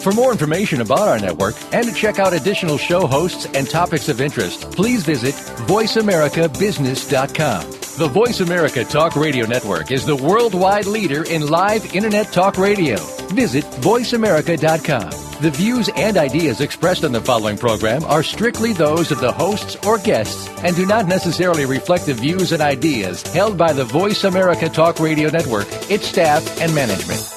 For more information about our network and to check out additional show hosts and topics of interest, please visit voiceamericabusiness.com. The Voice America Talk Radio Network is the worldwide leader in live Internet talk radio. Visit voiceamerica.com. The views and ideas expressed on the following program are strictly those of the hosts or guests and do not necessarily reflect the views and ideas held by the Voice America Talk Radio Network, its staff, and management.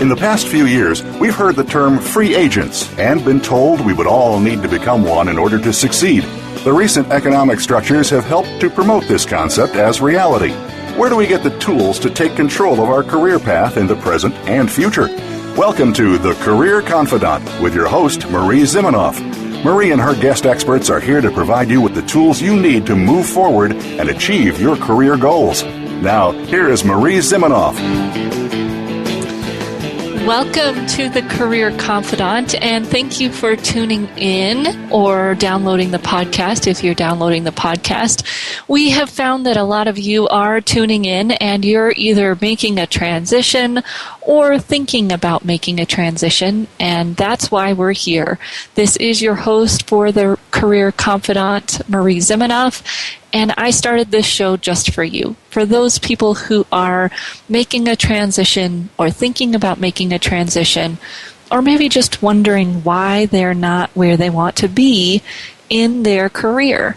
In the past few years, we've heard the term free agents and been told we would all need to become one in order to succeed. The recent economic structures have helped to promote this concept as reality. Where do we get the tools to take control of our career path in the present and future? Welcome to The Career Confidant with your host, Marie Zimenoff. Marie and her guest experts are here to provide you with the tools you need to move forward and achieve your career goals. Now, here is Marie Zimenoff. Welcome to the Career Confidant, and thank you for tuning in or downloading the podcast if you're downloading the podcast. We have found that a lot of you are tuning in and you're either making a transition or thinking about making a transition, and that's why we're here. This is your host for the Career Confidant, Marie Zimenoff, and I started this show just for you, for those people who are making a transition or thinking about making a transition, or maybe just wondering why they're not where they want to be in their career.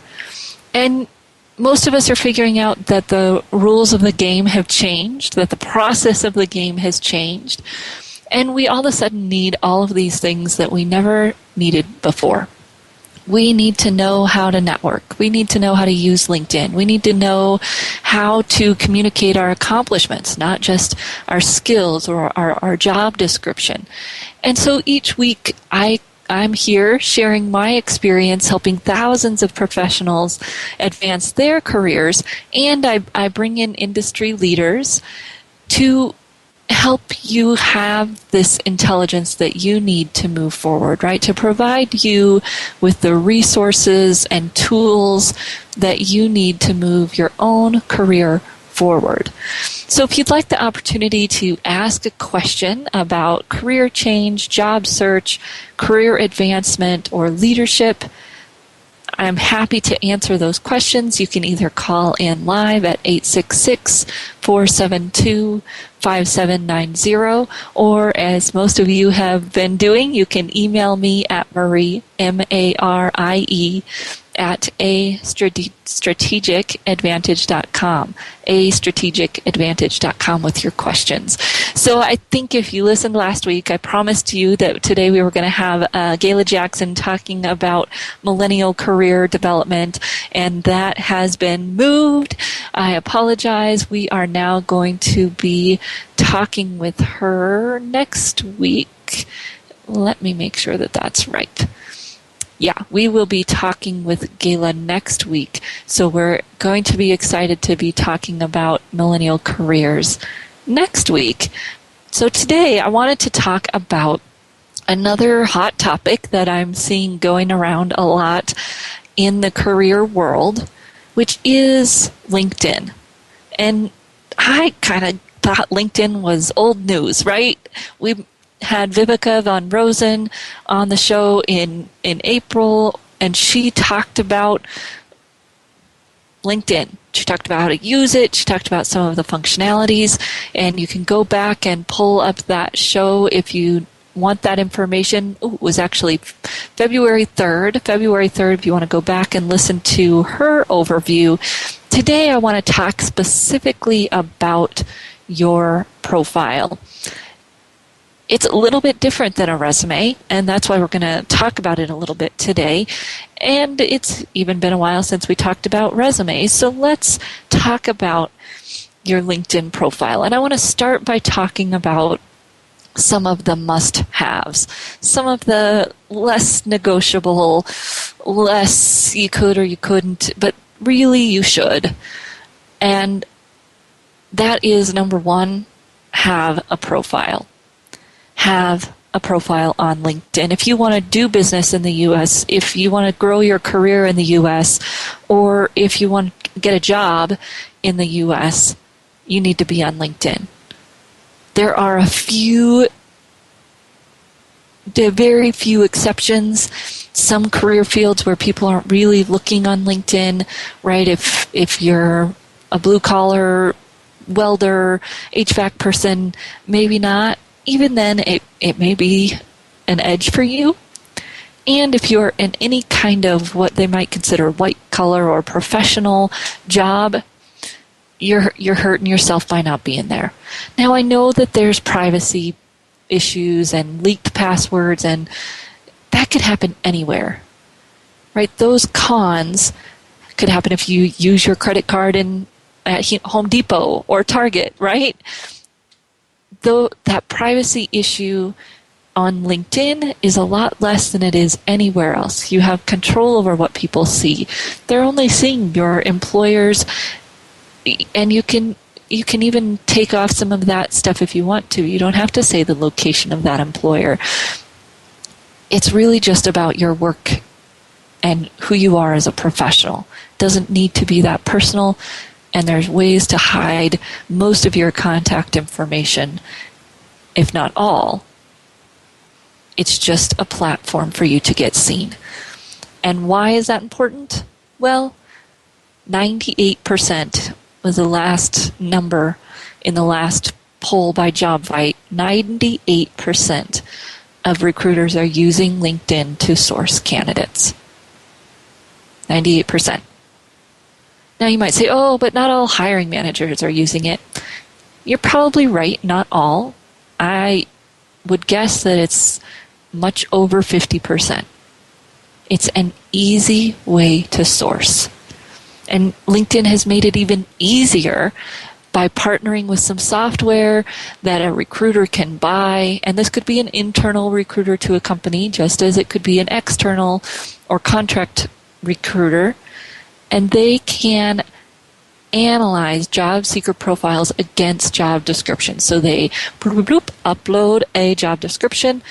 And most of us are figuring out that the rules of the game have changed, that the process of the game has changed, and we all of a sudden need all of these things that we never needed before. We need to know how to network. We need to know how to use LinkedIn. We need to know how to communicate our accomplishments, not just our skills or our job description. And so each week I'm here sharing my experience helping thousands of professionals advance their careers, and I bring in industry leaders to help you have this intelligence that you need to move forward, right? To provide you with the resources and tools that you need to move your own career forward. So if you'd like the opportunity to ask a question about career change, job search, career advancement, or leadership, I'm happy to answer those questions. You can either call in live at 866-472-5790, or as most of you have been doing, you can email me at Marie, M-A-R-I-E, at astrategicadvantage.com, astrategicadvantage.com with your questions. So I think if you listened last week, I promised you that today we were going to have Gayla Jackson talking about millennial career development, and that has been moved. I apologize. We are now going to be talking with her next week. Let me make sure that that's right. Yeah, we will be talking with Gayla next week, so we're going to be excited to be talking about millennial careers next week. So today I wanted to talk about another hot topic that I'm seeing going around a lot in the career world, which is LinkedIn. And I kind of thought LinkedIn was old news, right? We had Viveka von Rosen on the show in April, and she talked about LinkedIn. She talked about how to use it. She talked about some of the functionalities, and you can go back and pull up that show if you want that information. It was actually February 3rd. February 3rd, if you want to go back and listen to her overview. Today I want to talk specifically about your profile. It's a little bit different than a resume, and that's why we're going to talk about it a little bit today. And it's even been a while since we talked about resumes, so let's talk about your LinkedIn profile. And I want to start by talking about some of the must-haves, some of the less negotiable, less you could or you couldn't, but really you should. And that is, number one, have a profile. Have a profile on LinkedIn. If you want to do business in the U.S., if you want to grow your career in the U.S., or if you want to get a job in the U.S., you need to be on LinkedIn. There are very few exceptions. Some career fields where people aren't really looking on LinkedIn, right? If you're a blue-collar welder, HVAC person, maybe not. Even then, it may be an edge for you. And if you're in any kind of what they might consider white-collar or professional job, you're hurting yourself by not being there. Now, I know that there's privacy issues and leaked passwords, and that could happen anywhere, right? Those cons could happen if you use your credit card at Home Depot or Target, right? Though that privacy issue on LinkedIn is a lot less than it is anywhere else. You have control over what people see. They're only seeing your employers, and you can even take off some of that stuff if you want to. You don't have to say the location of that employer. It's really just about your work and who you are as a professional. It doesn't need to be that personal, and there's ways to hide most of your contact information, if not all. It's just a platform for you to get seen. And why is that important? Well, 98% was the last number in the last poll by JobVite. 98% of recruiters are using LinkedIn to source candidates. 98%. Now you might say, oh, but not all hiring managers are using it. You're probably right, not all. I would guess that it's much over 50%. It's an easy way to source. And LinkedIn has made it even easier by partnering with some software that a recruiter can buy. And this could be an internal recruiter to a company, just as it could be an external or contract recruiter. And they can analyze job seeker profiles against job descriptions. So they upload a job description,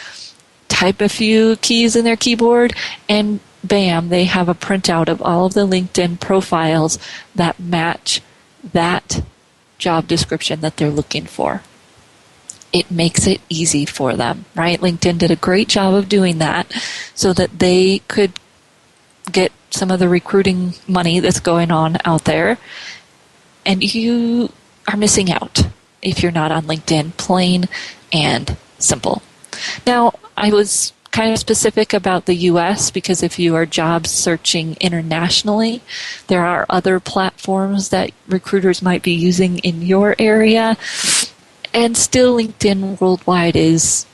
type a few keys in their keyboard, and bam, they have a printout of all of the LinkedIn profiles that match that job description that they're looking for. It makes it easy for them, right? LinkedIn did a great job of doing that so that they could get some of the recruiting money that's going on out there. And you are missing out if you're not on LinkedIn, plain and simple. Now, I was kind of specific about the U.S. because if you are job searching internationally, there are other platforms that recruiters might be using in your area. And still, LinkedIn worldwide is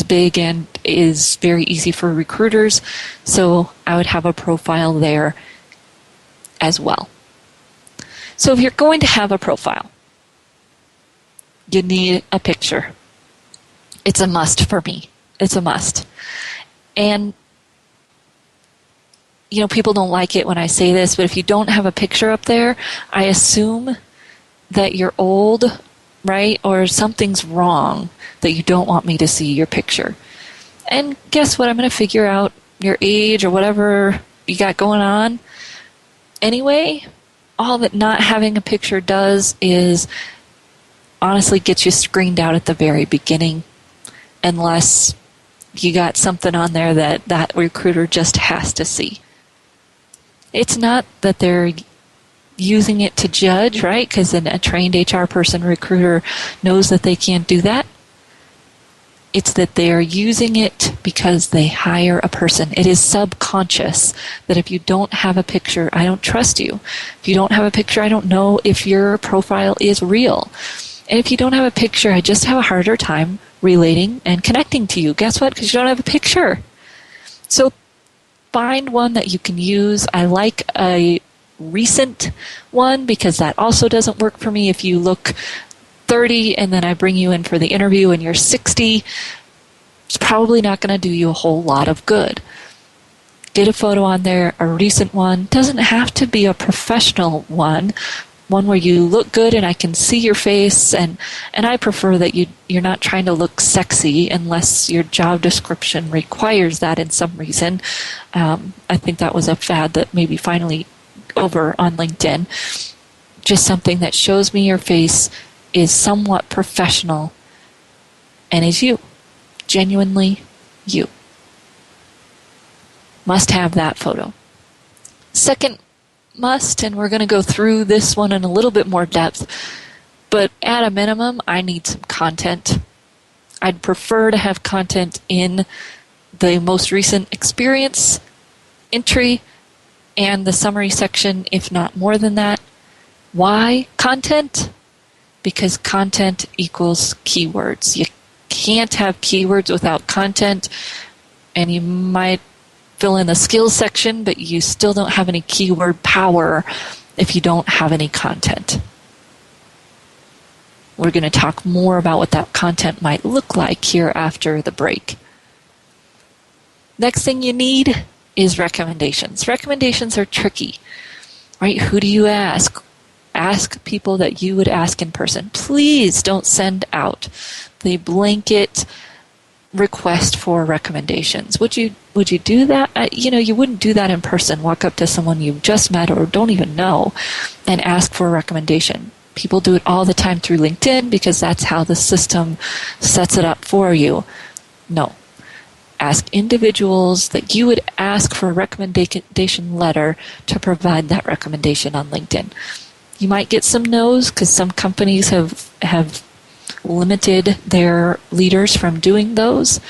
big and is very easy for recruiters. So I would have a profile there as well. So if you're going to have a profile, you need a picture. It's a must for me. It's a must. And, people don't like it when I say this, but if you don't have a picture up there, I assume that you're old, right? Or something's wrong that you don't want me to see your picture. And guess what? I'm going to figure out your age or whatever you got going on. Anyway, all that not having a picture does is honestly get you screened out at the very beginning, unless you got something on there that recruiter just has to see. It's not that they're using it to judge, right? Because a trained HR person recruiter knows that they can't do that. It's that they are using it because they hire a person. It is subconscious that if you don't have a picture, I don't trust you. If you don't have a picture, I don't know if your profile is real. And if you don't have a picture, I just have a harder time relating and connecting to you. Guess what? Because you don't have a picture. So find one that you can use. I like a recent one because that also doesn't work for me. If you look 30 and then I bring you in for the interview and you're 60, it's probably not going to do you a whole lot of good. Get a photo on there, a recent one. Doesn't have to be a professional one where you look good and I can see your face, and I prefer that you're not trying to look sexy unless your job description requires that in some reason. I think that was a fad that maybe finally over on LinkedIn. just something that shows me your face, is somewhat professional, and is you. Genuinely you. Must have that photo. Second must, and we're going to go through this one in a little bit more depth, but at a minimum, I need some content. I'd prefer to have content in the most recent experience entry and the summary section, if not more than that. Why content? Because content equals keywords. You can't have keywords without content, and you might fill in the skills section, but you still don't have any keyword power if you don't have any content. We're going to talk more about what that content might look like here after the break. Next thing you need is recommendations. Recommendations are tricky, right? Who do you ask? Ask people that you would ask in person. Please don't send out the blanket request for recommendations. Would you do that? You wouldn't do that in person. Walk up to someone you've just met or don't even know and ask for a recommendation. People do it all the time through LinkedIn because that's how the system sets it up for you. No. Ask individuals that you would ask for a recommendation letter to provide that recommendation on LinkedIn. You might get some no's because some companies have limited their leaders from doing those.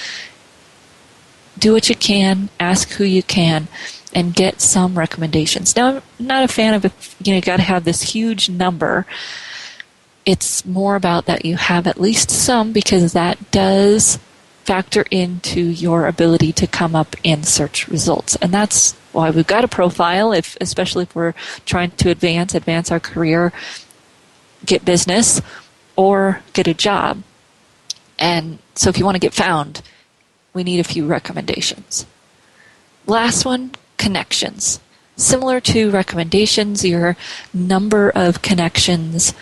Do what you can, ask who you can, and get some recommendations. Now, I'm not a fan of you got to have this huge number. It's more about that you have at least some, because that does factor into your ability to come up in search results. And that's why we've got a profile, especially if we're trying to advance our career, get business, or get a job. And so if you want to get found, we need a few recommendations. Last one, connections. Similar to recommendations, your number of connections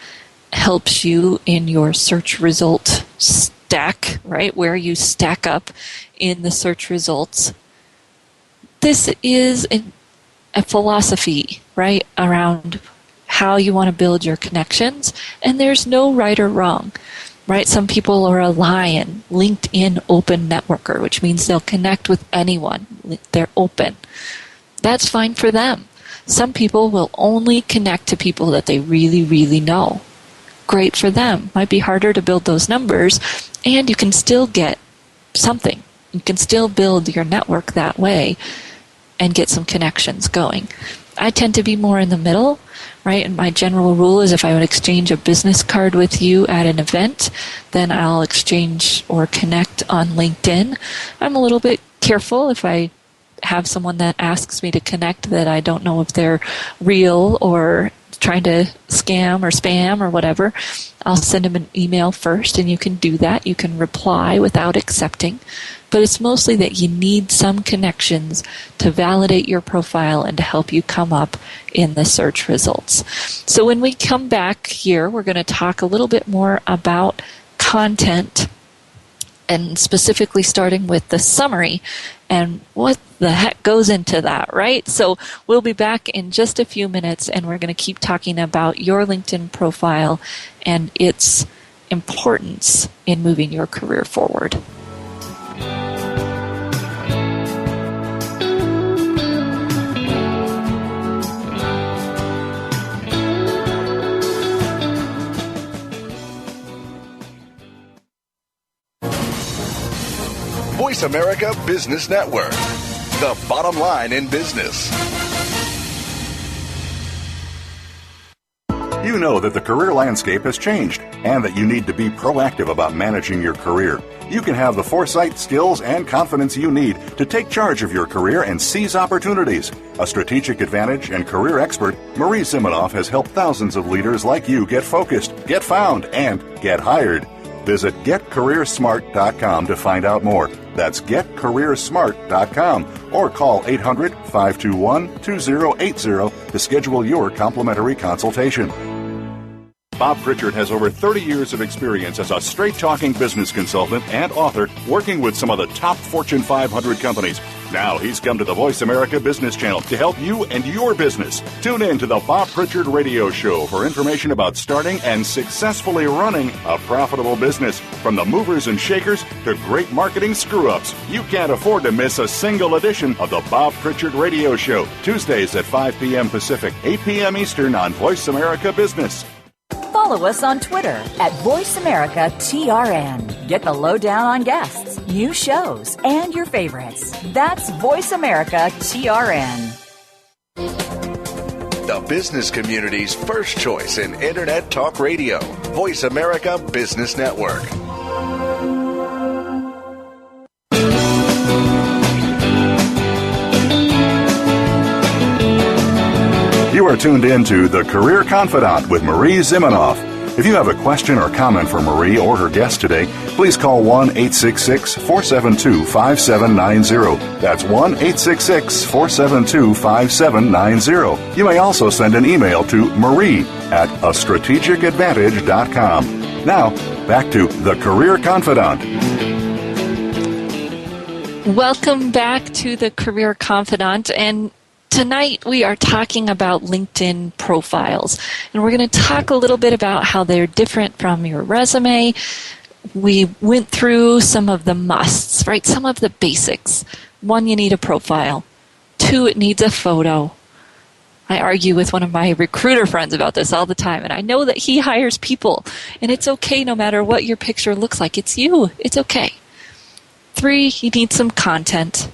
helps you in your search result stack, right? Where you stack up in the search results. This is a philosophy, right, around how you want to build your connections, and there's no right or wrong, right? Some people are a lion, LinkedIn open networker, which means they'll connect with anyone. They're open. That's fine for them. Some people will only connect to people that they really, really know. Great for them. Might be harder to build those numbers, and you can still get something. You can still build your network that way and get some connections going. I tend to be more in the middle, right? And my general rule is if I would exchange a business card with you at an event, then I'll exchange or connect on LinkedIn. I'm a little bit careful if I have someone that asks me to connect that I don't know if they're real or trying to scam or spam or whatever. I'll send them an email first, and you can do that. You can reply without accepting. But it's mostly that you need some connections to validate your profile and to help you come up in the search results. So when we come back here, we're going to talk a little bit more about content, and specifically starting with the summary and what the heck goes into that, right? So we'll be back in just a few minutes, and we're going to keep talking about your LinkedIn profile and its importance in moving your career forward. Voice America Business Network, the bottom line in business. You know that the career landscape has changed and that you need to be proactive about managing your career. You can have the foresight, skills, and confidence you need to take charge of your career and seize opportunities. A strategic advantage and career expert, Marie Zimenoff has helped thousands of leaders like you get focused, get found, and get hired. Visit getcareersmart.com to find out more. That's getcareersmart.com or call 800-521-2080 to schedule your complimentary consultation. Bob Pritchard has over 30 years of experience as a straight-talking business consultant and author working with some of the top Fortune 500 companies. Now he's come to the Voice America Business Channel to help you and your business. Tune in to the Bob Pritchard Radio Show for information about starting and successfully running a profitable business. From the movers and shakers to great marketing screw-ups, you can't afford to miss a single edition of the Bob Pritchard Radio Show. Tuesdays at 5 p.m. Pacific, 8 p.m. Eastern on Voice America Business. Follow us on Twitter at VoiceAmericaTRN. Get the lowdown on guests, new shows, and your favorites. That's VoiceAmericaTRN. The business community's first choice in Internet Talk Radio. Voice America Business Network. You are tuned in to The Career Confidante with Marie Zimenoff. If you have a question or comment for Marie or her guest today, please call 1-866-472-5790. That's 1-866-472-5790. You may also send an email to marie@astrategicadvantage.com. Now, back to The Career Confidante. Welcome back to The Career Confidante, and tonight we are talking about LinkedIn profiles, and we're going to talk a little bit about how they're different from your resume. We went through some of the musts, right? Some of the basics. 1, you need a profile. 2, it needs a photo. I argue with one of my recruiter friends about this all the time, and I know that he hires people, and it's okay no matter what your picture looks like. It's you. It's okay. 3, you need some content.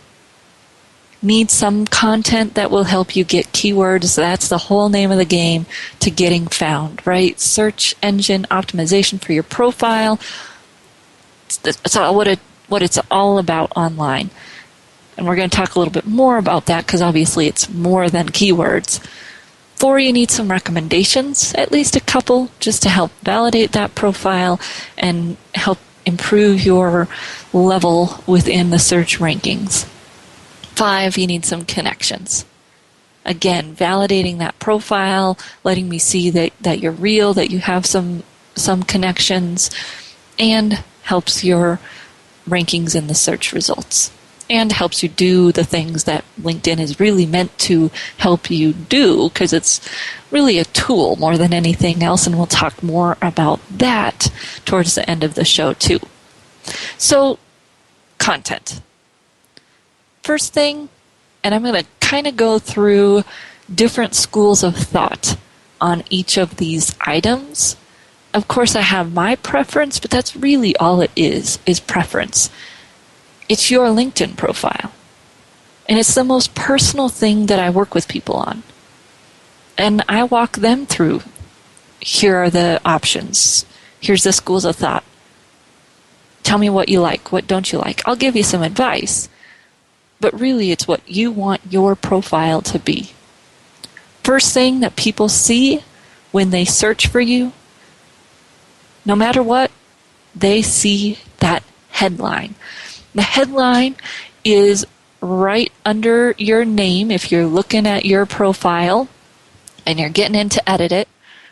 Need some content that will help you get keywords. That's the whole name of the game to getting found, right? Search engine optimization for your profile. It's what it's all about online. And we're going to talk a little bit more about that because obviously it's more than keywords. 4, you need some recommendations, at least a couple, just to help validate that profile and help improve your level within the search rankings. 5, you need some connections. Again, validating that profile, letting me see that you're real, that you have some connections, and helps your rankings in the search results. And helps you do the things that LinkedIn is really meant to help you do, because it's really a tool more than anything else, and we'll talk more about that towards the end of the show too. So, content. First thing, and I'm going to kind of go through different schools of thought on each of these items. Of course, I have my preference, but that's really all it is preference. It's your LinkedIn profile. And it's the most personal thing that I work with people on. And I walk them through, here are the options. Here's the schools of thought. Tell me what you like, what don't you like. I'll give you some advice. But really, it's what you want your profile to be. First thing that people see when they search for you, no matter what, they see that headline. The headline is right under your name if you're looking at your profile and you're getting in to edit it,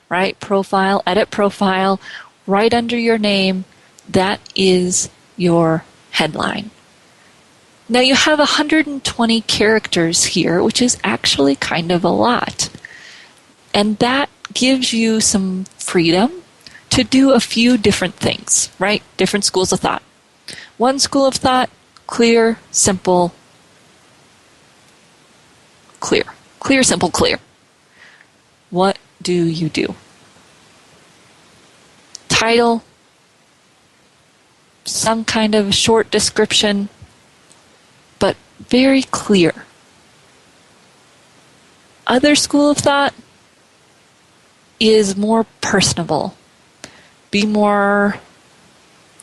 right? Profile, edit profile, right under your name, that is your headline. Now you have 120 characters here, which is actually kind of a lot. And that gives you some freedom to do a few different things, right? Different schools of thought. One school of thought, clear, simple, clear. Clear, simple, clear. What do you do? Title, some kind of short description, but very clear. Other school of thought is more personable. Be more,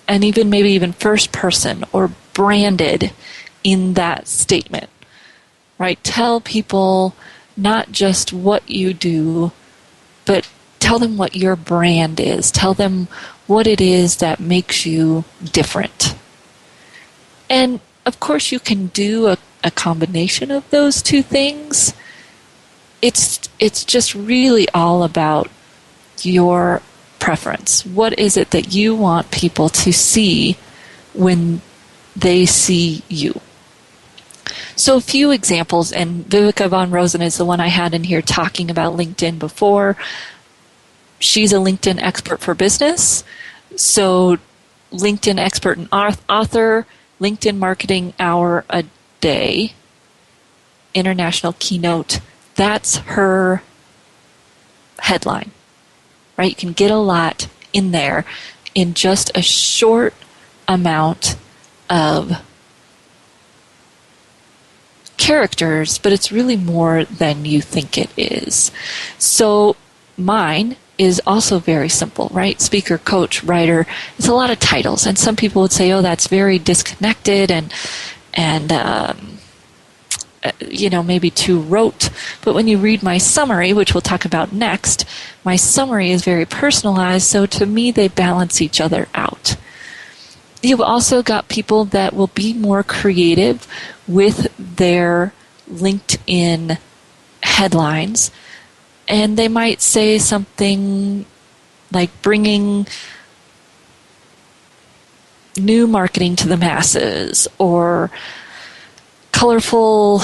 and maybe even first person or branded in that statement, right? Tell people not just what you do, but tell them what your brand is. Tell them what it is that makes you different. And of course, you can do a combination of those two things. It's just really all about your preference. What is it that you want people to see when they see you? So a few examples, and Vivica von Rosen is the one I had in here talking about LinkedIn before. She's a LinkedIn expert for business. So LinkedIn expert and author, LinkedIn marketing hour a day, international keynote. That's her headline, right? You can get a lot in there in just a short amount of characters, but it's really more than you think it is. So mine is also very simple, right? Speaker, coach, writer. It's a lot of titles, and some people would say, "Oh, that's very disconnected and maybe too rote." But when you read my summary, which we'll talk about next, my summary is very personalized. So to me, they balance each other out. You've also got people that will be more creative with their LinkedIn headlines. And they might say something like bringing new marketing to the masses, or colorful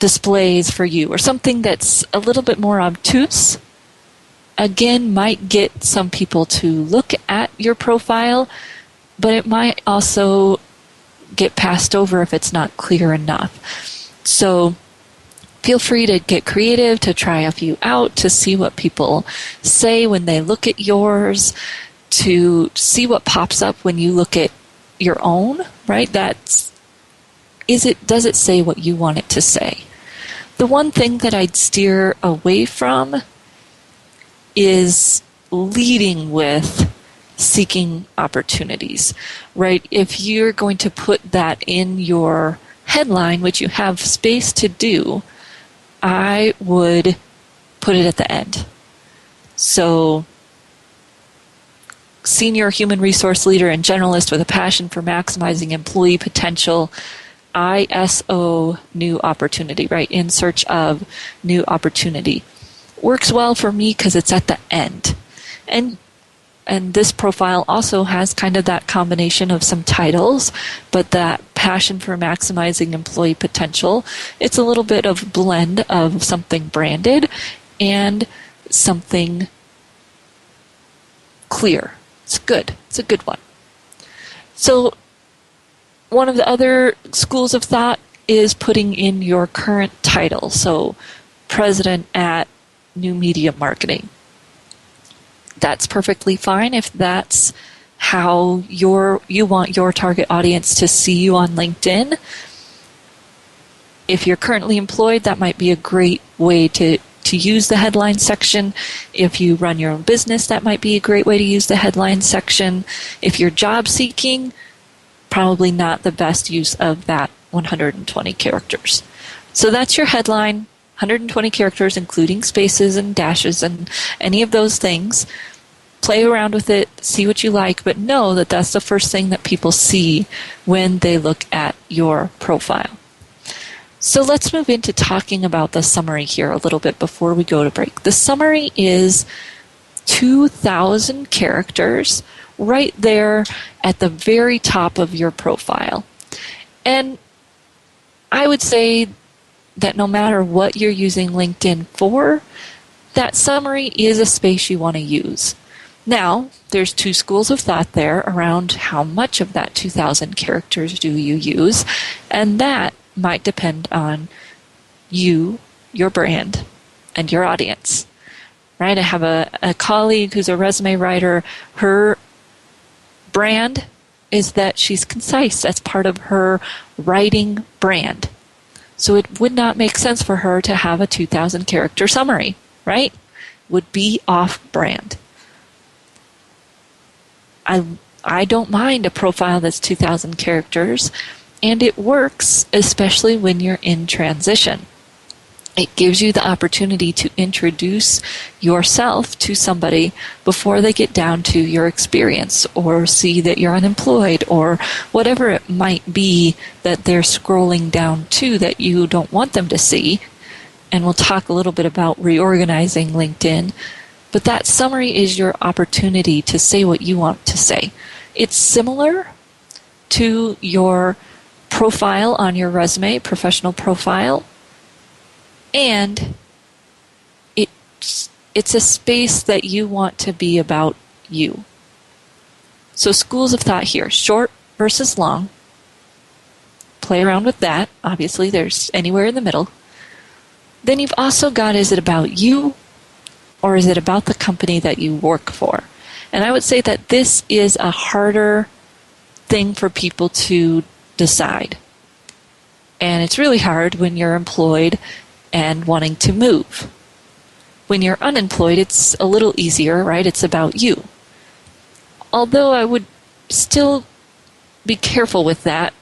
displays for you, or something that's a little bit more obtuse. Again, might get some people to look at your profile, but it might also get passed over if it's not clear enough. So feel free to get creative, to try a few out, to see what people say when they look at yours, to see what pops up when you look at your own, right? Does it say what you want it to say? The one thing that I'd steer away from is leading with seeking opportunities, right? If you're going to put that in your headline, which you have space to do, I would put it at the end. So, senior human resource leader and generalist with a passion for maximizing employee potential, ISO new opportunity, right? In search of new opportunity. Works well for me because it's at the end. And this profile also has kind of that combination of some titles, but that passion for maximizing employee potential. It's a little bit of blend of something branded and something clear. It's good. It's a good one. So one of the other schools of thought is putting in your current title. So president at New Media Marketing. That's perfectly fine if that's how you want your target audience to see you on LinkedIn. If you're currently employed, that might be a great way to use the headline section. If you run your own business, that might be a great way to use the headline section. If you're job seeking, probably not the best use of that 120 characters. So that's your headline. 120 characters, including spaces and dashes and any of those things. Play around with it, see what you like, but know that that's the first thing that people see when they look at your profile. So let's move into talking about the summary here a little bit before we go to break. The summary is 2,000 characters right there at the very top of your profile. And I would say that no matter what you're using LinkedIn for, that summary is a space you want to use. Now, there's two schools of thought there around how much of that 2,000 characters do you use, and that might depend on you, your brand, and your audience. Right? I have a colleague who's a resume writer. Her brand is that she's concise. That's part of her writing brand. So it would not make sense for her to have a 2,000 character summary, right? Would be off-brand. I don't mind a profile that's 2,000 characters, and it works especially when you're in transition. It gives you the opportunity to introduce yourself to somebody before they get down to your experience or see that you're unemployed or whatever it might be that they're scrolling down to that you don't want them to see. And we'll talk a little bit about reorganizing LinkedIn. But that summary is your opportunity to say what you want to say. It's similar to your profile on your resume, professional profile, and it's a space that you want to be about you. So schools of thought here, short versus long. Play around with that. Obviously, there's anywhere in the middle. Then you've also got, is it about you or is it about the company that you work for? And I would say that this is a harder thing for people to decide. And it's really hard when you're employed and wanting to move. When you're unemployed, it's a little easier, right? It's about you. Although I would still be careful with that.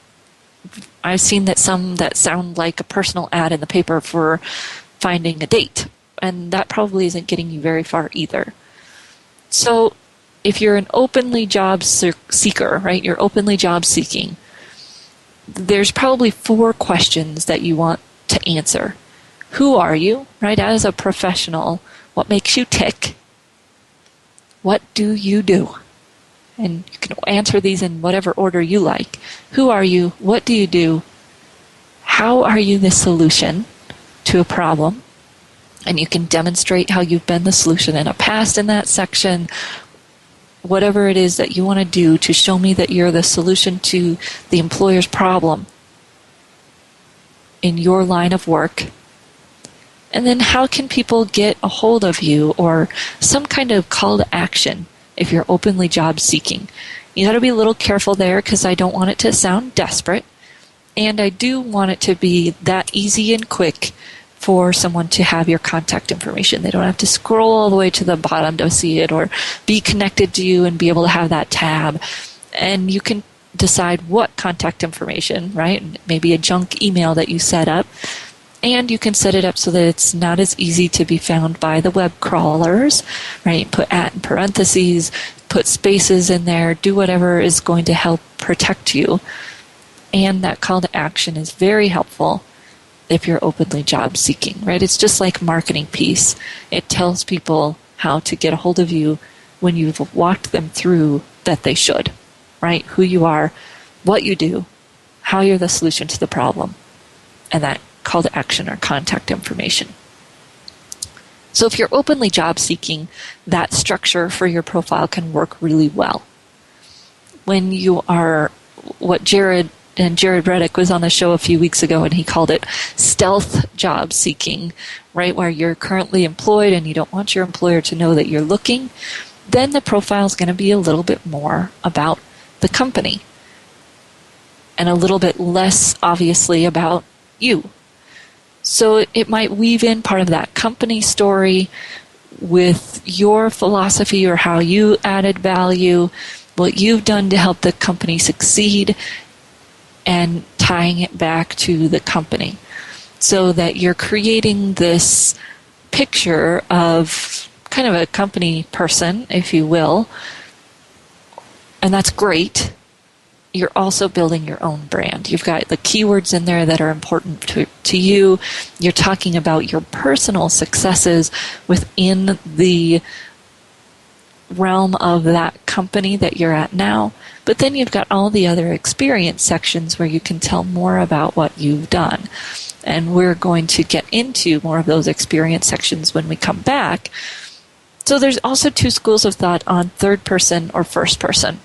I've seen that some that sound like a personal ad in the paper for finding a date, and that probably isn't getting you very far either. So if you're an openly job seeker, right, you're openly job seeking, there's probably 4 questions that you want to answer. Who are you, right, as a professional? What makes you tick? What do you do? And you can answer these in whatever order you like. Who are you? What do you do? How are you the solution to a problem? And you can demonstrate how you've been the solution in a past in that section. Whatever it is that you want to do to show me that you're the solution to the employer's problem in your line of work. And then how can people get a hold of you, or some kind of call to action if you're openly job seeking. You got to be a little careful there because I don't want it to sound desperate. And I do want it to be that easy and quick for someone to have your contact information. They don't have to scroll all the way to the bottom to see it, or be connected to you and be able to have that tab. And you can decide what contact information, right? Maybe a junk email that you set up. And you can set it up so that it's not as easy to be found by the web crawlers, right? Put @ in parentheses, put spaces in there, do whatever is going to help protect you. And that call to action is very helpful if you're openly job seeking, right? It's just like marketing piece. It tells people how to get a hold of you when you've walked them through that they should, right? Who you are, what you do, how you're the solution to the problem, and that call to action or contact information. So if you're openly job seeking, that structure for your profile can work really well. When you are what Jared Reddick was on the show a few weeks ago, and he called it stealth job seeking, right, where you're currently employed and you don't want your employer to know that you're looking, then the profile is going to be a little bit more about the company and a little bit less, obviously, about you. So it might weave in part of that company story with your philosophy or how you added value, what you've done to help the company succeed, and tying it back to the company so that you're creating this picture of kind of a company person, if you will, and that's great. You're also building your own brand. You've got the keywords in there that are important to you. You're talking about your personal successes within the realm of that company that you're at now. But then you've got all the other experience sections where you can tell more about what you've done. And we're going to get into more of those experience sections when we come back. So there's also 2 schools of thought on third person or first person.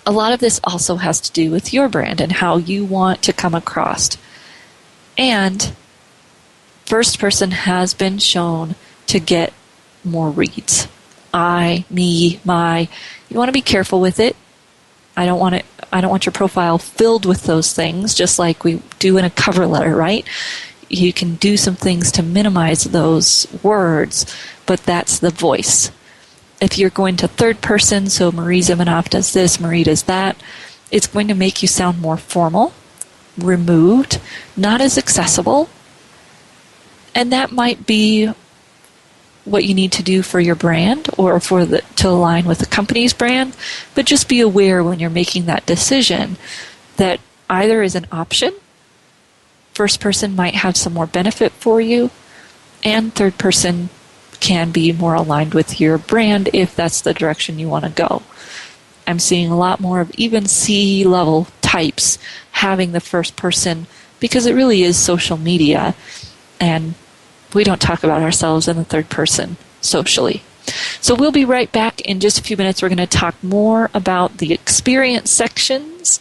A lot of this also has to do with your brand and how you want to come across. And first person has been shown to get more reads. I, me, my. You want to be careful with it. I don't want your profile filled with those things, just like we do in a cover letter, right? You can do some things to minimize those words, but that's the voice. If you're going to third person, so Marie Zimenoff does this, Marie does that, it's going to make you sound more formal, removed, not as accessible. And that might be what you need to do for your brand or to align with the company's brand. But just be aware when you're making that decision that either is an option. First person might have some more benefit for you, and third person can be more aligned with your brand if that's the direction you want to go. I'm seeing a lot more of even C-level types having the first person, because it really is social media, and we don't talk about ourselves in the third person socially. So we'll be right back in just a few minutes. We're going to talk more about the experience sections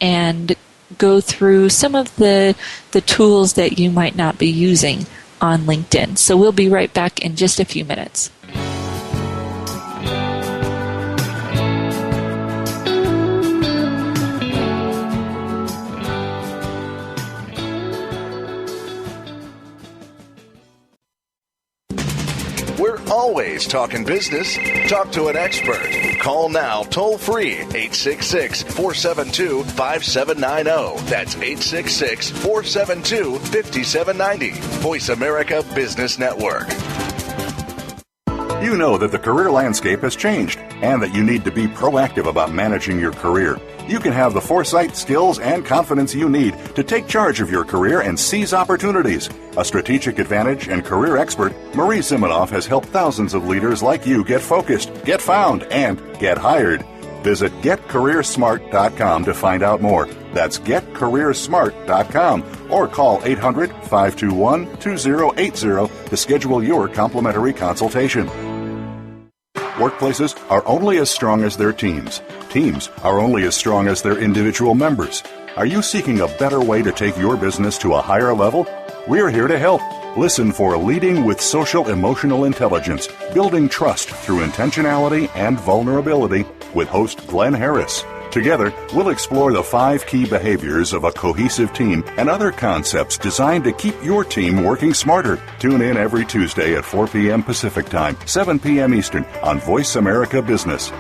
and go through some of the tools that you might not be using on LinkedIn. So we'll be right back in just a few minutes. We're always talking business. Talk to an expert. Call now toll free 866-472-5790. That's 866-472-5790. Voice America Business Network. You know that the career landscape has changed and that you need to be proactive about managing your career. You can have the foresight, skills, and confidence you need to take charge of your career and seize opportunities. A strategic advantage and career expert, Marie Zimenoff has helped thousands of leaders like you get focused, get found, and get hired. Visit getcareersmart.com to find out more. That's getcareersmart.com or call 800-521-2080 to schedule your complimentary consultation. Workplaces are only as strong as their teams. Teams are only as strong as their individual members. Are you seeking a better way to take your business to a higher level? We're here to help. Listen for Leading with Social Emotional Intelligence, Building Trust Through Intentionality and Vulnerability with host Glenn Harris. Together, we'll explore the 5 key behaviors of a cohesive team and other concepts designed to keep your team working smarter. Tune in every Tuesday at 4 p.m. Pacific Time, 7 p.m. Eastern on Voice America Business.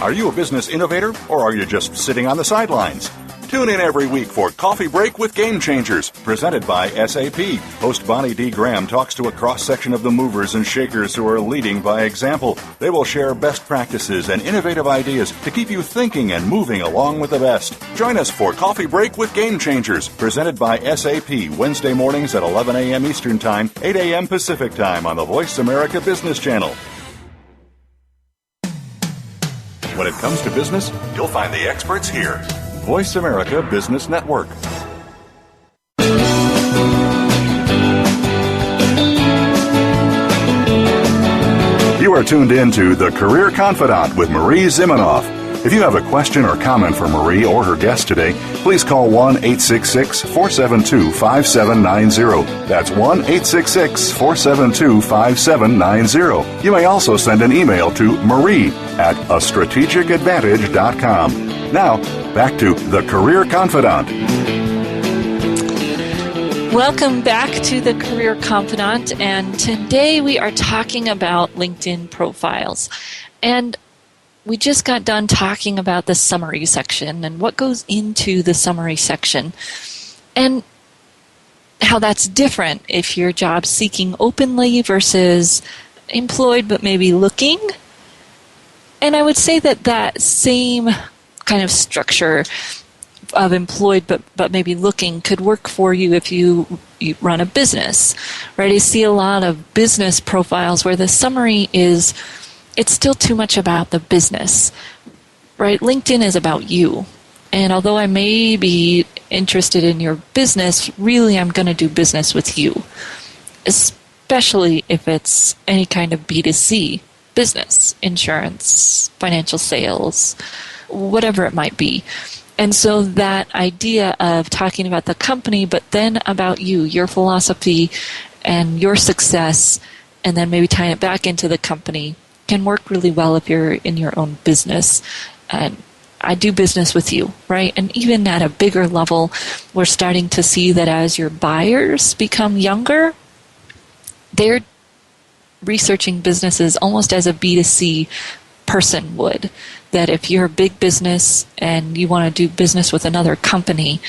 Are you a business innovator or are you just sitting on the sidelines? Tune in every week for Coffee Break with Game Changers, presented by SAP. Host Bonnie D. Graham talks to a cross-section of the movers and shakers who are leading by example. They will share best practices and innovative ideas to keep you thinking and moving along with the best. Join us for Coffee Break with Game Changers, presented by SAP, Wednesday mornings at 11 a.m. Eastern Time, 8 a.m. Pacific Time on the Voice America Business Channel. When it comes to business, you'll find the experts here. Voice America Business Network. You are tuned in to The Career Confidant with Marie Zimenoff. If you have a question or comment for Marie or her guest today, please call 1-866-472-5790. That's 1-866-472-5790. You may also send an email to marie@astrategicadvantage.com. Now, back to The Career Confidant. Welcome back to The Career Confidant, and today we are talking about LinkedIn profiles. And we just got done talking about the summary section and what goes into the summary section and how that's different if you're job seeking openly versus employed but maybe looking. And I would say that that same kind of structure of employed but maybe looking could work for you if you run a business, right? You see a lot of business profiles where the summary is, it's still too much about the business, right? LinkedIn is about you. And although I may be interested in your business, really I'm going to do business with you, especially if it's any kind of B2C business, insurance, financial sales, whatever it might be. And so that idea of talking about the company, but then about you, your philosophy and your success, and then maybe tying it back into the company can work really well if you're in your own business. And I do business with you, right? And even at a bigger level, we're starting to see that as your buyers become younger, they're researching businesses almost as a B2C person would. That if you're a big business and you want to do business with another company,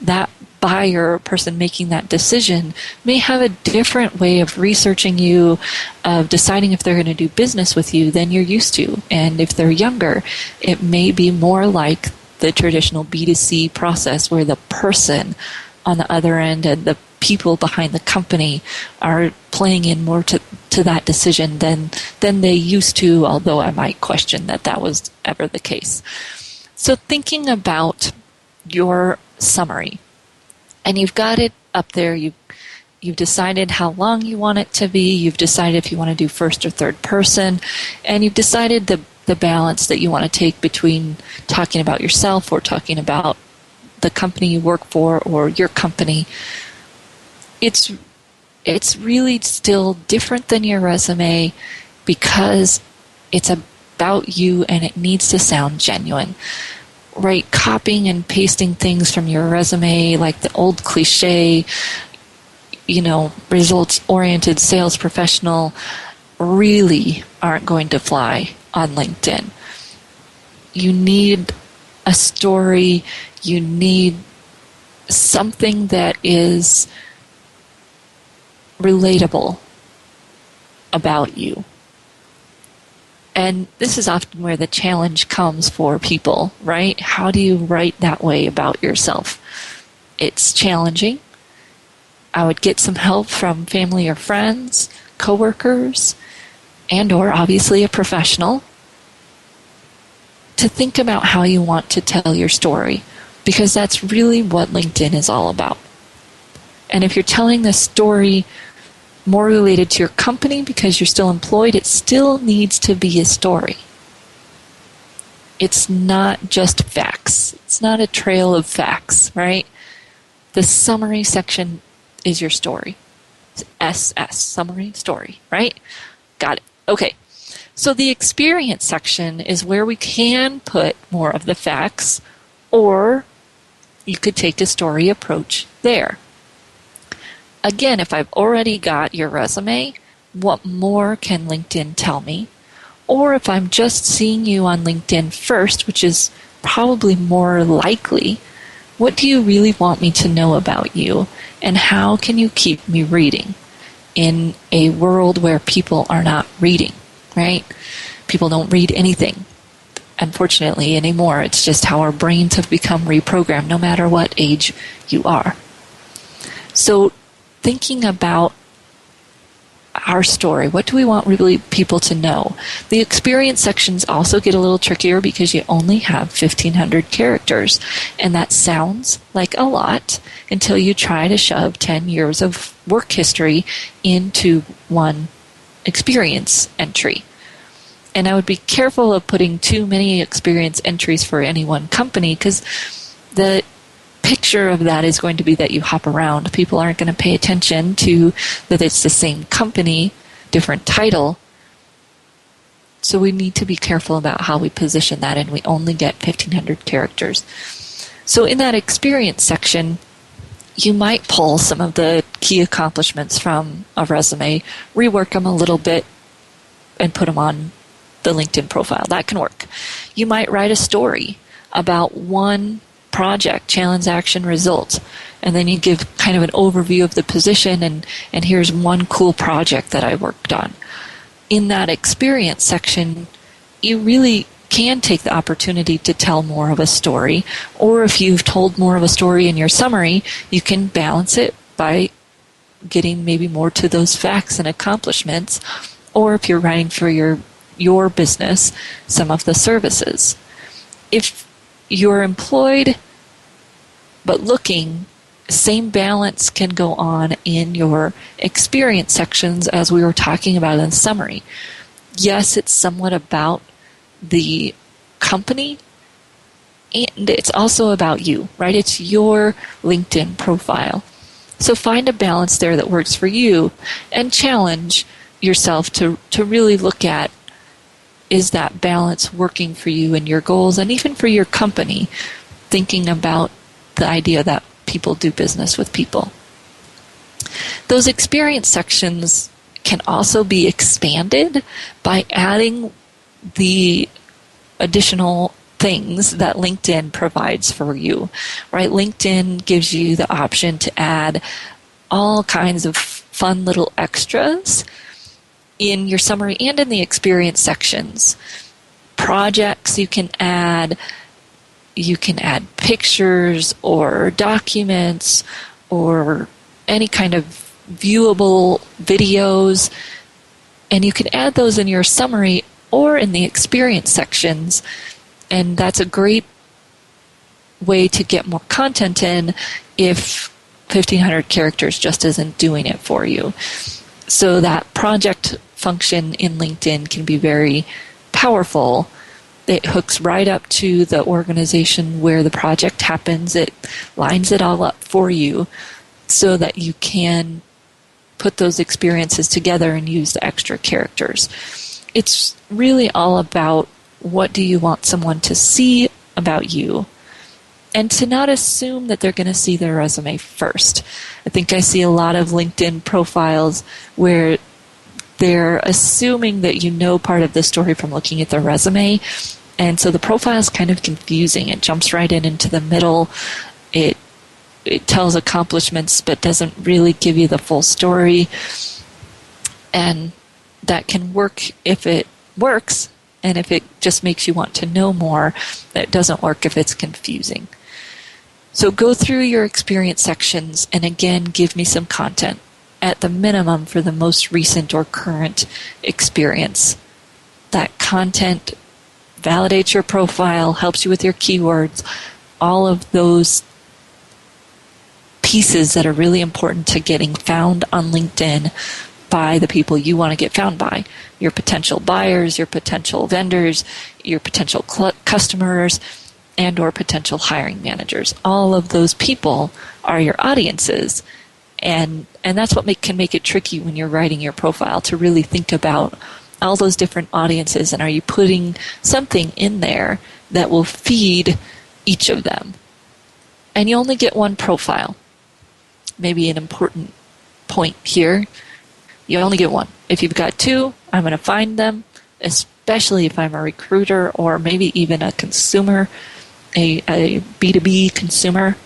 that buyer or person making that decision may have a different way of researching you, of deciding if they're going to do business with you than you're used to. And if they're younger, it may be more like the traditional B2C process where the person on the other end and the people behind the company are playing in more to that decision than they used to, although I might question that was ever the case. So thinking about your summary, and you've got it up there, you've decided how long you want it to be, you've decided if you want to do first or third person, and you've decided the balance that you want to take between talking about yourself or talking about the company you work for or your company. It's really still different than your resume because it's about you and it needs to sound genuine. Right? Copying and pasting things from your resume, like the old cliche, results-oriented sales professional, really aren't going to fly on LinkedIn. You need a story. You need something that is relatable about you. And this is often where the challenge comes for people, right? How do you write that way about yourself? It's challenging. I would get some help from family or friends, coworkers, and or obviously a professional to think about how you want to tell your story, because that's really what LinkedIn is all about. And if you're telling the story more related to your company because you're still employed, it still needs to be a story. It's not just facts. It's not a trail of facts, right? The summary section is your story. It's SS, summary, story, right? Got it. Okay. So the experience section is where we can put more of the facts, or you could take a story approach there. Again, if I've already got your resume, what more can LinkedIn tell me? Or if I'm just seeing you on LinkedIn first, which is probably more likely, what do you really want me to know about you? And how can you keep me reading in a world where people are not reading, right? People don't read anything, unfortunately, anymore. It's just how our brains have become reprogrammed, no matter what age you are. So thinking about our story, what do we want really people to know? The experience sections also get a little trickier because you only have 1,500 characters, and that sounds like a lot until you try to shove 10 years of work history into one experience entry. And I would be careful of putting too many experience entries for any one company, because the picture of that is going to be that you hop around. People aren't going to pay attention to that it's the same company, different title. So we need to be careful about how we position that, and we only get 1,500 characters. So in that experience section, you might pull some of the key accomplishments from a resume, rework them a little bit, and put them on the LinkedIn profile. That can work. You might write a story about one project, challenge, action, results, and then you give kind of an overview of the position, and here's one cool project that I worked on. In that experience section, you really can take the opportunity to tell more of a story, or if you've told more of a story in your summary, you can balance it by getting maybe more to those facts and accomplishments, or if you're writing for your business, some of the services. If you're employed but looking, same balance can go on in your experience sections as we were talking about in summary. Yes, it's somewhat about the company, and it's also about you, right? It's your LinkedIn profile. So find a balance there that works for you, and challenge yourself to really look at, is that balance working for you and your goals, and even for your company, thinking about the idea that people do business with people. Those experience sections can also be expanded by adding the additional things that LinkedIn provides for you, right? LinkedIn gives you the option to add all kinds of fun little extras in your summary and in the experience sections. Projects you can add pictures or documents or any kind of viewable videos, and you can add those in your summary or in the experience sections. And that's a great way to get more content in if 1,500 characters just isn't doing it for you. So that project function in LinkedIn can be very powerful. It hooks right up to the organization where the project happens. It lines it all up for you so that you can put those experiences together and use the extra characters. It's really all about what do you want someone to see about you, and to not assume that they're going to see their resume first. I think I see a lot of LinkedIn profiles where they're assuming that you know part of the story from looking at the resume, and so the profile is kind of confusing. It jumps right into the middle. It tells accomplishments but doesn't really give you the full story. And that can work if it works, and if it just makes you want to know more. That doesn't work if it's confusing. So go through your experience sections and again give me some content at the minimum for the most recent or current experience. That content validates your profile, helps you with your keywords, all of those pieces that are really important to getting found on LinkedIn by the people you want to get found by. Your potential buyers, your potential vendors, your potential customers, and or potential hiring managers. All of those people are your audiences. And that's what can make it tricky when you're writing your profile, to really think about all those different audiences, and are you putting something in there that will feed each of them. And you only get one profile. Maybe an important point here. You only get one. If you've got two, I'm going to find them, especially if I'm a recruiter or maybe even a consumer, a B2B consumer.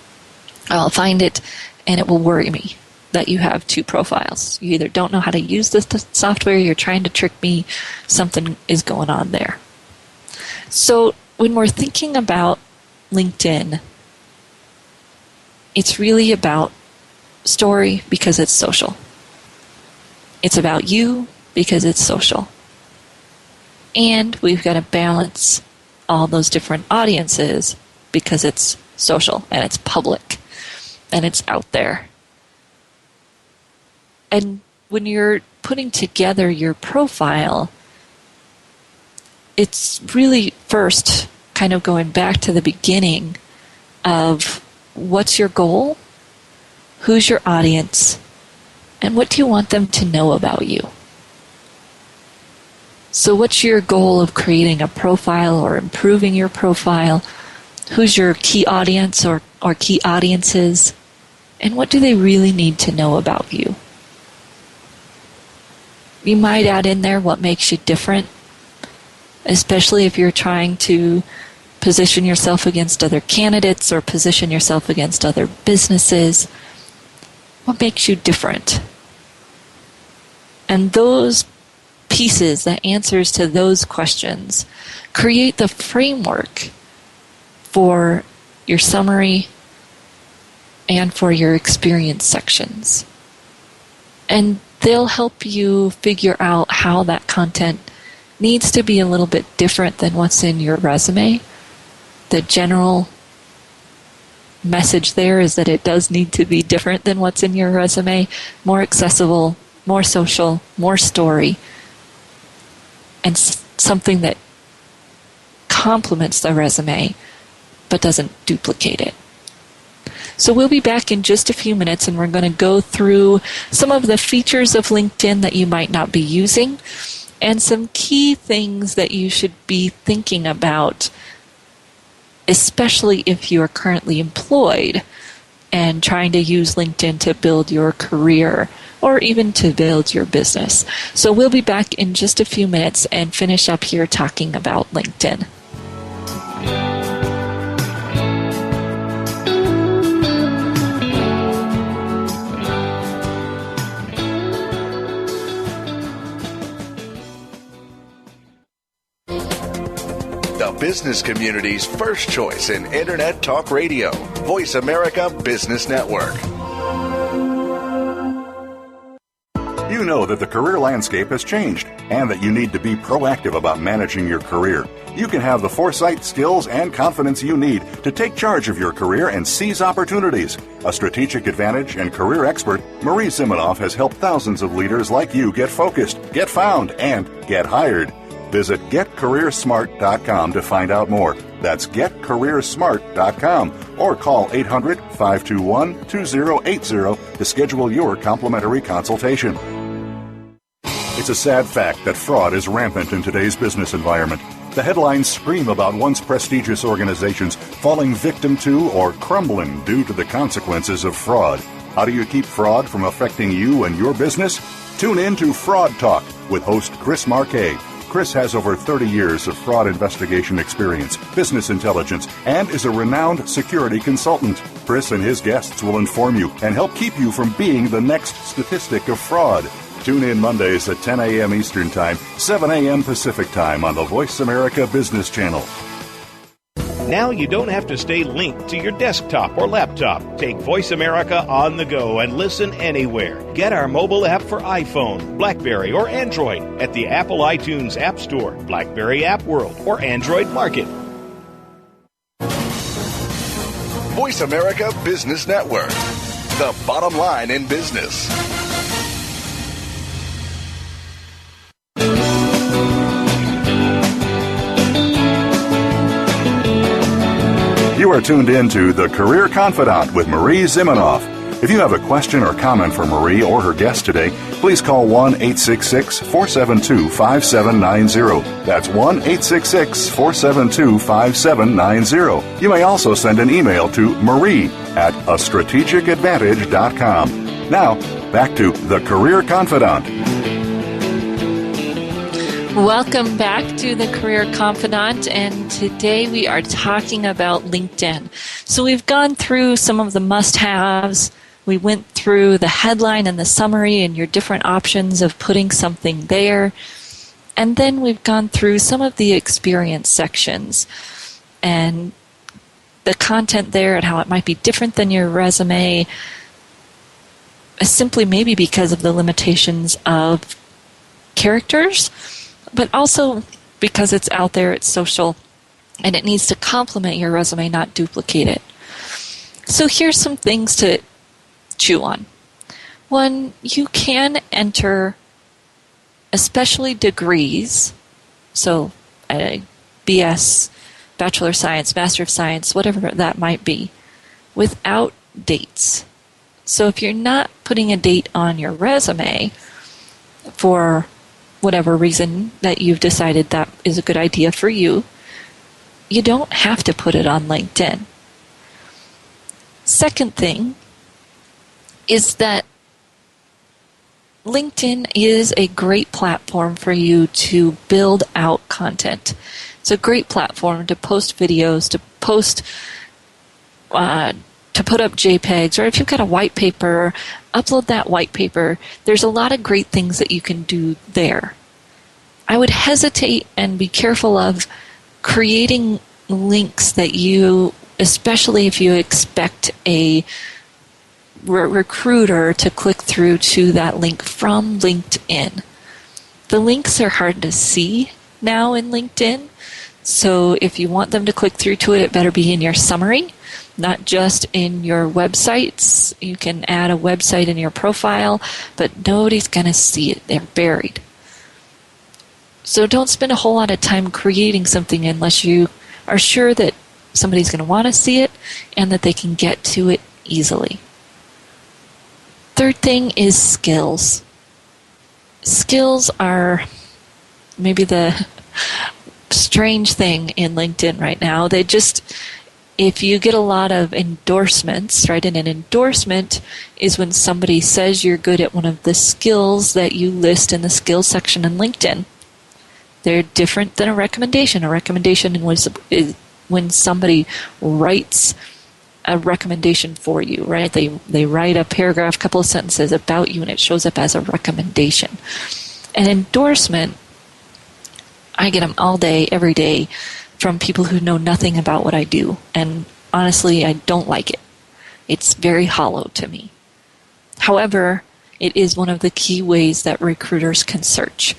I'll find it, and it will worry me that you have two profiles. You either don't know how to use this software, you're trying to trick me, something is going on there. So when we're thinking about LinkedIn, it's really about story because it's social. It's about you because it's social. And we've got to balance all those different audiences because it's social and it's public and it's out there. And when you're putting together your profile, it's really first kind of going back to the beginning of what's your goal, who's your audience, and what do you want them to know about you? So what's your goal of creating a profile or improving your profile? Who's your key audience or key audiences? And what do they really need to know about you? You might add in there what makes you different, especially if you're trying to position yourself against other candidates or position yourself against other businesses. What makes you different? And those pieces, the answers to those questions, create the framework for your summary and for your experience sections. And they'll help you figure out how that content needs to be a little bit different than what's in your resume. The general message there is that it does need to be different than what's in your resume, more accessible, more social, more story, and something that complements the resume but doesn't duplicate it. So we'll be back in just a few minutes, and we're going to go through some of the features of LinkedIn that you might not be using and some key things that you should be thinking about, especially if you are currently employed and trying to use LinkedIn to build your career or even to build your business. So we'll be back in just a few minutes and finish up here talking about LinkedIn. The business community's first choice in Internet Talk Radio. Voice America Business Network. you know that the career landscape has changed and that you need to be proactive about managing your career. You can have the foresight, skills, and confidence you need to take charge of your career and seize opportunities. A strategic advantage and career expert, Marie Zimenoff has helped thousands of leaders like you get focused, get found, and get hired. Visit getcareersmart.com to find out more. That's getcareersmart.com or call 800-521-2080 to schedule your complimentary consultation. It's a sad fact that fraud is rampant in today's business environment. The headlines scream about once prestigious organizations falling victim to or crumbling due to the consequences of fraud. How do you keep fraud from affecting you and your business? Tune in to Fraud Talk with host Chris Marquet. Chris has over 30 years of fraud investigation experience, business intelligence, and is a renowned security consultant. Chris and his guests will inform you and help keep you from being the next statistic of fraud. Tune in Mondays at 10 a.m. Eastern Time, 7 a.m. Pacific Time on the Voice America Business Channel. Now you don't have to stay linked to your desktop or laptop. Take Voice America on the go and listen anywhere. Get our mobile app for iPhone, BlackBerry, or Android at the Apple iTunes App Store, BlackBerry App World, or Android Market. Voice America Business Network, the bottom line in business. You are tuned in to The Career Confidant with Marie Zimenoff. If you have a question or comment for Marie or her guest today, please call 1-866-472-5790. That's 1-866-472-5790. You may also send an email to marie@astrategicadvantage.com. Now, back to The Career Confidant. Welcome back to the Career Confidant, and today we are talking about LinkedIn. So we've gone through some of the must-haves. We went through the headline and the summary and your different options of putting something there. And then we've gone through some of the experience sections and the content there and how it might be different than your resume, simply maybe because of the limitations of characters, but also because it's out there, it's social, and it needs to complement your resume, not duplicate it. So here's some things to chew on. One, you can enter especially degrees, so a BS, Bachelor of Science, Master of Science, whatever that might be, without dates. So if you're not putting a date on your resume for whatever reason that you've decided that is a good idea for you, you don't have to put it on LinkedIn. Second thing is that LinkedIn is a great platform for you to build out content. It's a great platform to post videos, to post, to put up JPEGs, or if you've got a white paper, upload that white paper. There's a lot of great things that you can do there. I would hesitate and be careful of creating links that you, especially if you expect a recruiter to click through to that link from LinkedIn. The links are hard to see now in LinkedIn, so if you want them to click through to it, it better be in your summary, not just in your websites. You can add a website in your profile, but nobody's going to see it. They're buried. So don't spend a whole lot of time creating something unless you are sure that somebody's going to want to see it and that they can get to it easily. Third thing is skills. Skills are maybe the strange thing in LinkedIn right now. They just, if you get a lot of endorsements, right, and an endorsement is when somebody says you're good at one of the skills that you list in the skills section in LinkedIn. They're different than a recommendation. A recommendation is when somebody writes a recommendation for you, right? They write a paragraph, couple of sentences about you, and it shows up as a recommendation. An endorsement, I get them all day, every day, from people who know nothing about what I do. And honestly, I don't like it. It's very hollow to me. However, It is one of the key ways that recruiters can search.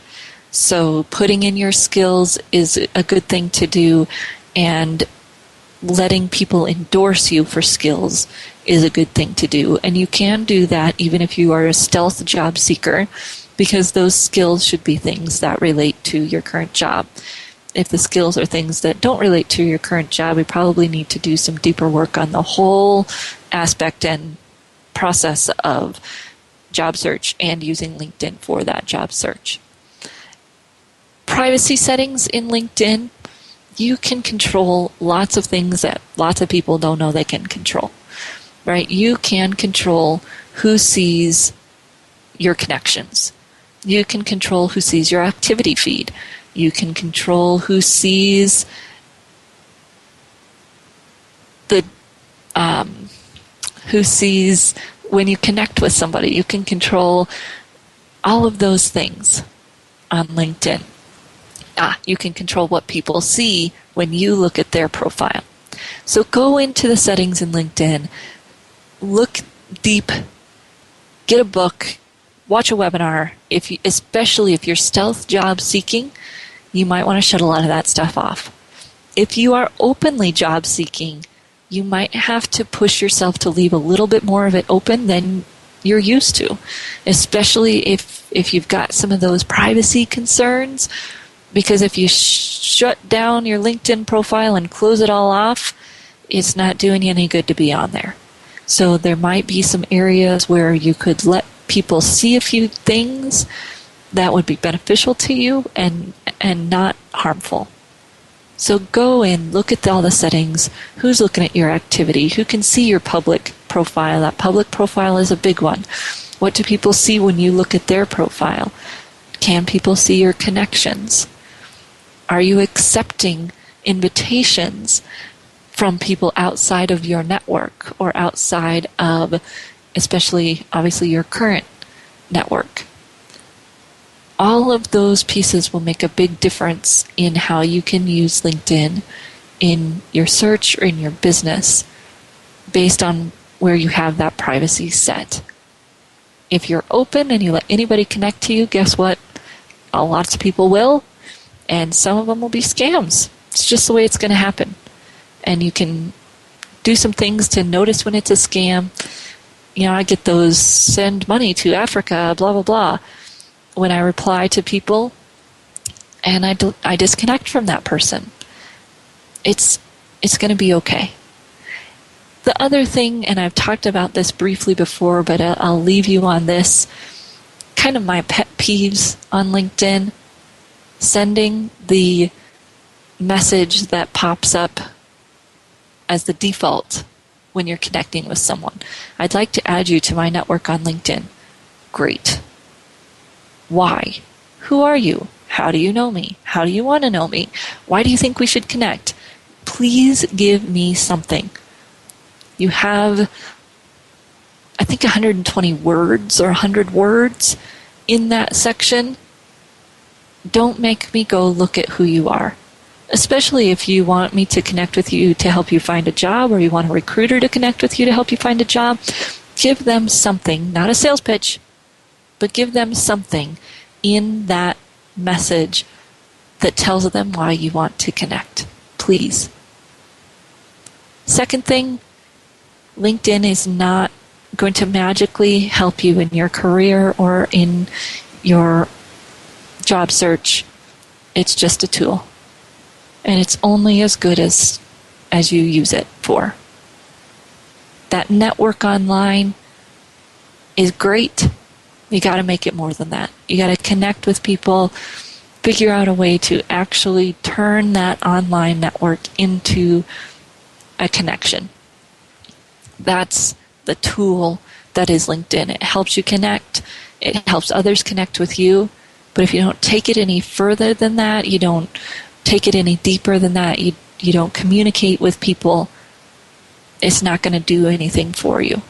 So putting in your skills is a good thing to do, and letting people endorse you for skills is a good thing to do. And you can do that even if you are a stealth job seeker, because those skills should be things that relate to your current job. If the skills are things that don't relate to your current job, we probably need to do some deeper work on the whole aspect and process of job search and using LinkedIn for that job search. Privacy settings in LinkedIn, you can control lots of things that lots of people don't know they can control, right? You can control who sees your connections. You can control who sees your activity feed. You can control who sees when you connect with somebody. You can control all of those things on LinkedIn. You can control what people see when you look at their profile. So go into the settings in LinkedIn, look deep, get a book, watch a webinar. Especially if you're stealth job seeking, you might want to shut a lot of that stuff off. If you are openly job seeking, you might have to push yourself to leave a little bit more of it open than you're used to, especially if you've got some of those privacy concerns. Because if you shut down your LinkedIn profile and close it all off, it's not doing you any good to be on there. So there might be some areas where you could let people see a few things that would be beneficial to you and not harmful. So go in, look at all the settings, who's looking at your activity, who can see your public profile. That public profile is a big one. What do people see when you look at their profile? Can people see your connections? Are you accepting invitations from people outside of your network or outside of, especially, obviously, your current network? All of those pieces will make a big difference in how you can use LinkedIn in your search or in your business based on where you have that privacy set. If you're open and you let anybody connect to you, guess what? Lots of people will, and some of them will be scams. It's just the way it's going to happen. And you can do some things to notice when it's a scam. You know, I get those send money to Africa, blah, blah, blah, when I reply to people, and I disconnect from that person. It's going to be okay. The other thing, and I've talked about this briefly before, but I'll leave you on this, kind of my pet peeves on LinkedIn, sending the message that pops up as the default when you're connecting with someone. I'd like to add you to my network on LinkedIn. Great. Why? Who are you? How do you know me? How do you want to know me? Why do you think we should connect? Please give me something. You have, I think, 120 words or 100 words in that section. Don't make me go look at who you are, especially if you want me to connect with you to help you find a job, or you want a recruiter to connect with you to help you find a job. Give them something, not a sales pitch, but give them something in that message that tells them why you want to connect. Please. Second thing, LinkedIn is not going to magically help you in your career or in your job search. It's just a tool. And it's only as good as you use it for. That network online is great. You got to make it more than that. You got to connect with people, figure out a way to actually turn that online network into a connection. That's the tool that is LinkedIn. It helps you connect. It helps others connect with you. But if you don't take it any further than that, you don't take it any deeper than that, you don't communicate with people, it's not going to do anything for you.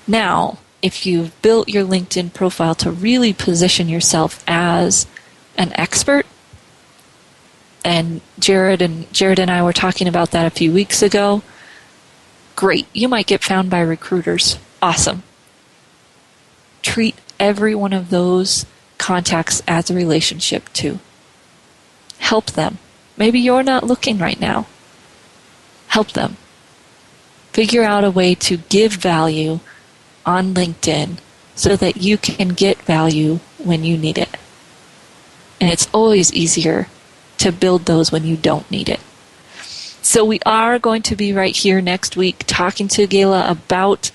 Now, if you've built your LinkedIn profile to really position yourself as an expert, and Jared and I were talking about that a few weeks ago, great. You might get found by recruiters. Awesome. treat every one of those contacts as a relationship too. Help them. Maybe you're not looking right now. Help them. Figure out a way to give value on LinkedIn so that you can get value when you need it. And it's always easier to build those when you don't need it. So we are going to be right here next week talking to Gayla about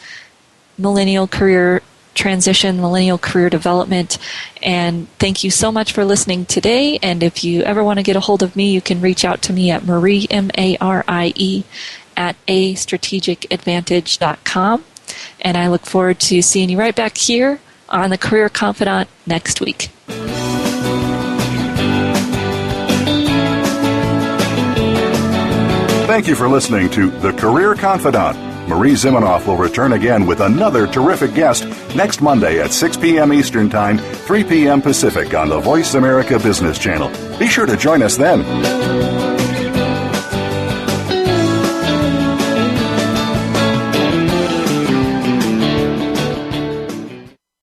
millennial career transition, millennial career development. And thank you so much for listening today. And if you ever want to get a hold of me, you can reach out to me at Marie, M-A-R-I-E, at astrategicadvantage.com. And I look forward to seeing you right back here on the Career Confidant next week. Thank you for listening to The Career Confidant. Marie Zimenoff will return again with another terrific guest next Monday at 6 p.m. Eastern Time, 3 p.m. Pacific on the Voice America Business Channel. Be sure to join us then.